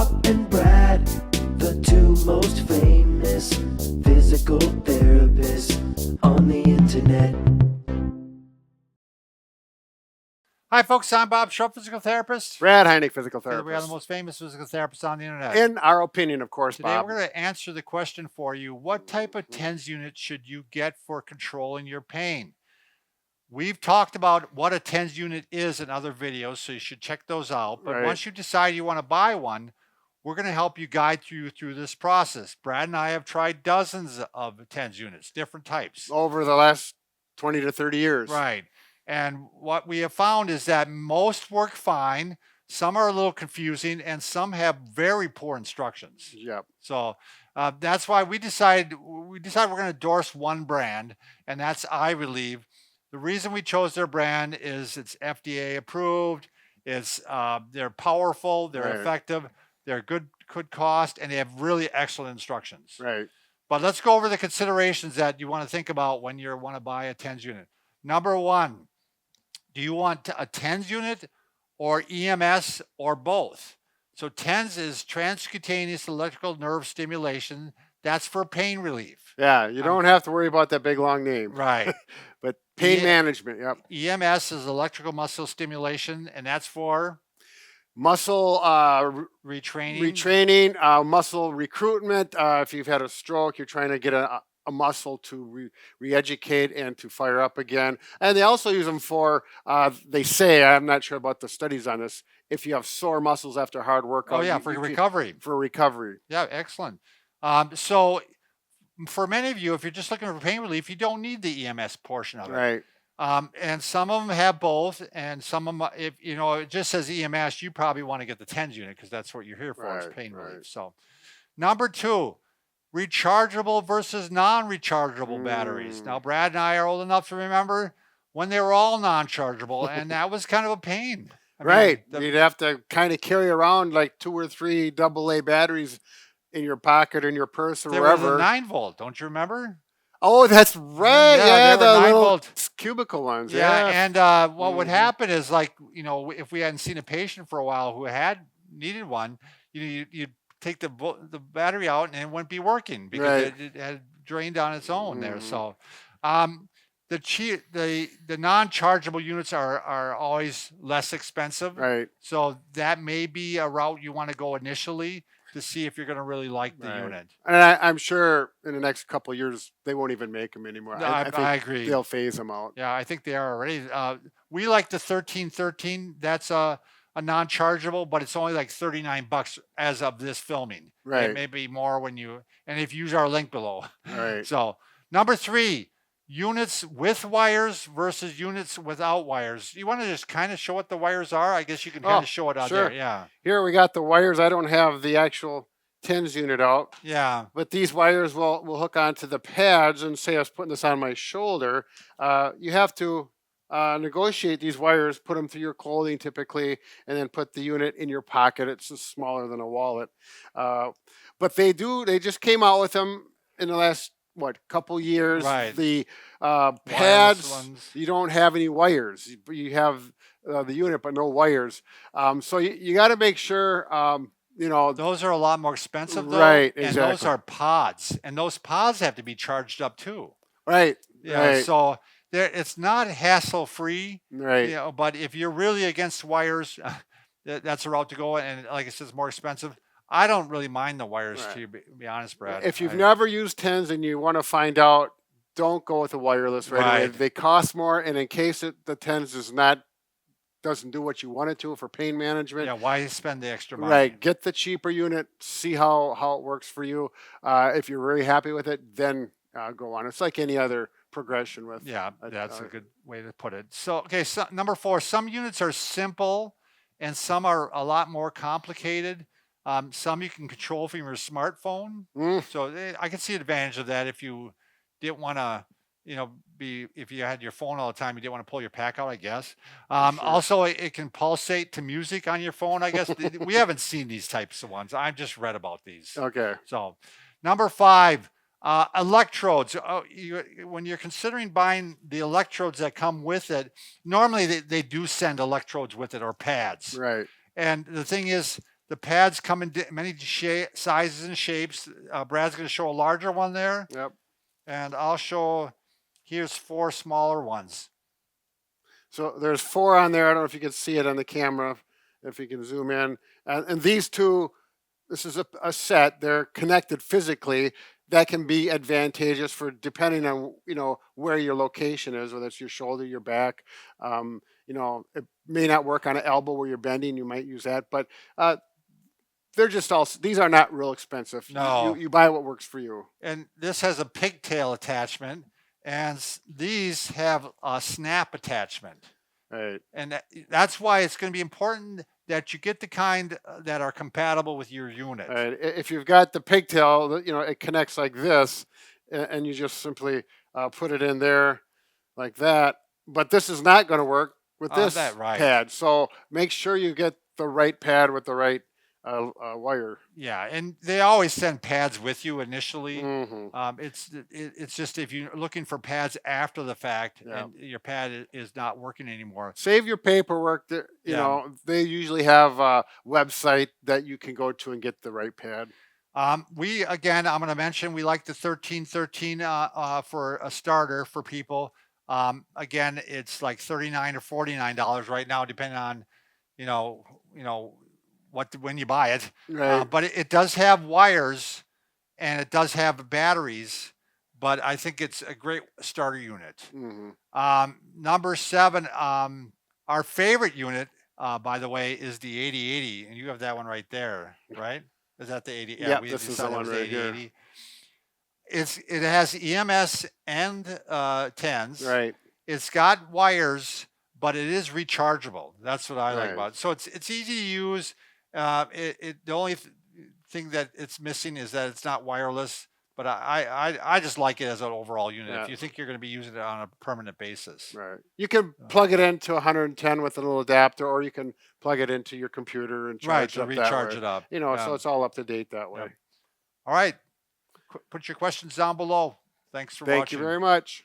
Bob and Brad, the two most famous physical therapists on the internet. Hi, folks. I'm Bob Schrupp, physical therapist. Brad Heineck, physical Together we are the therapist. most famous physical therapists on the internet. In our opinion, of course, Today Bob. we're going to answer the question for you: what type of TENS unit should you get for controlling your pain? We've talked about what a TENS unit is in other videos, so you should check those out. But Right. once you decide you want to buy one, we're going to help you guide you through this process. Brad and I have tried dozens of TENS units, different types. Over the last 20 to 30 years. Right. And what we have found is that most work fine. Some are a little confusing, and some have very poor instructions. Yep. So that's why we decided we're going to endorse one brand, and that's iRelieve. The reason we chose their brand is it's FDA approved. It's they're powerful, they're Right. effective, they're good cost, and they have really excellent instructions. Right. But let's go over the considerations that you want to think about when you want to buy a TENS unit. Number one, do you want a TENS unit or EMS or both? So TENS is transcutaneous electrical nerve stimulation. That's for pain relief. Yeah, you don't have to worry about that big long name. Right. But pain management, yep. EMS is electrical muscle stimulation, and that's for Muscle retraining. muscle recruitment. If you've had a stroke, you're trying to get a muscle to re-educate and to fire up again. And they also use them for, they say, I'm not sure about the studies on this, if you have sore muscles after hard workout. Oh, yeah, for recovery. For recovery. Yeah, excellent. So for many of you, if you're just looking for pain relief, you don't need the EMS portion of it. Right. And some of them have both, and some of them, if you know, it just says EMS, you probably want to get the TENS unit because that's what you're here for, is pain relief. So, number two, rechargeable versus non-rechargeable batteries. Now, Brad and I are old enough to remember when they were all non-chargeable, and that was kind of a pain. I Right. mean, You'd have to kind of carry around like 2 or 3 AA batteries in your pocket or in your purse or they wherever. were the 9-volt, don't you remember? Oh, that's right. Yeah, they were the 9 little volt. cubicle ones. Yeah, Yeah. and what would happen is, like, you know, if we hadn't seen a patient for a while who had needed one, you'd take the battery out and it wouldn't be working because Right. it had drained on its own there. So the non-chargeable units are always less expensive. Right. So that may be a route you want to go initially to see if you're going to really like the Right. unit. And I'm sure in the next couple of years they won't even make them anymore. No, I think I agree. they'll phase them out. Yeah, I think they are already. We like the 1313. That's a non-chargeable, but it's only like $39 as of this filming. Right. It may be more when you, and if you use our link below. Right. So number three, units with wires versus units without wires. You want to just kind of show what the wires are? I guess you can kind of show it out sure. there. Yeah. Here we got the wires. I don't have the actual TENS unit out. Yeah. But these wires will hook onto the pads, and say I was putting this on my shoulder. You have to negotiate these wires, put them through your clothing typically, and then put the unit in your pocket. It's just smaller than a wallet. But they just came out with them in the last, couple years. Right. The Wireless pads, ones. you don't have any wires. You have the unit, but no wires. So you got to make sure, those are a lot more expensive, though. Right, And those exactly. are pods, and those pods have to be charged up too. Right. Yeah. Right. So it's not hassle-free. Right. You know, but if you're really against wires, that's a route to go. And like I said, it's more expensive. I don't really mind the wires, Right. to be honest, Brad. If you've never used TENS and you want to find out, don't go with the wireless right away. Right. They cost more, and in case the TENS doesn't do what you want it to for pain management. Yeah, why spend the extra money? Right. Get the cheaper unit. See how it works for you. If you're really happy with it, then go on. It's like any other progression with. Yeah, that's a good way to put it. So, okay, so number four, some units are simple and some are a lot more complicated. Some you can control from your smartphone. So I can see the advantage of that if you didn't want to, if you had your phone all the time, you didn't want to pull your pack out, I guess. Sure. Also, it can pulsate to music on your phone, I guess. We haven't seen these types of ones. I've just read about these. Okay. So, number five, electrodes. When you're considering buying the electrodes that come with it, normally they do send electrodes with it or pads. Right. And the thing is, The pads come in many sizes and shapes. Brad's going to show a larger one there. Yep. And I'll show, here's 4 smaller ones. So there's 4 on there. I don't know if you can see it on the camera, if you can zoom in. And these two, this is a set. They're connected physically. That can be advantageous for depending on where your location is, whether it's your shoulder, your back. It may not work on an elbow where you're bending. You might use that, but they're just these are not real expensive. No. You buy what works for you. And this has a pigtail attachment, and these have a snap attachment. Right. And that's why it's going to be important that you get the kind that are compatible with your unit. Right. If you've got the pigtail, it connects like this, and you just simply put it in there like that. But this is not going to work with this pad. So make sure you get the right pad with the right wire. Yeah, and they always send pads with you initially. Mm-hmm. It's just if you're looking for pads after the fact and your pad is not working anymore. Save your paperwork. You know, they usually have a website that you can go to and get the right pad. I'm going to mention we like the 1313 for a starter for people. Again, it's like $39 or $49 right now, depending on, when you buy it. Right. But it does have wires and it does have batteries, but I think it's a great starter unit. Mm-hmm. Number 7, our favorite unit, by the way, is the 8080, and you have that one right there, right? Is that the 80? Yeah, this is the one right here. It has EMS and 10s. Right. It's got wires, but it is rechargeable. That's what I like about it. So it's easy to use. The only thing that it's missing is that it's not wireless. But I just like it as an overall unit. If you think you're going to be using it on a permanent basis, right? You can plug it into 110 with a little adapter, or you can plug it into your computer and recharge it up. So it's all up to date that way. All right. Put your questions down below. Thanks for watching. Thank you very much.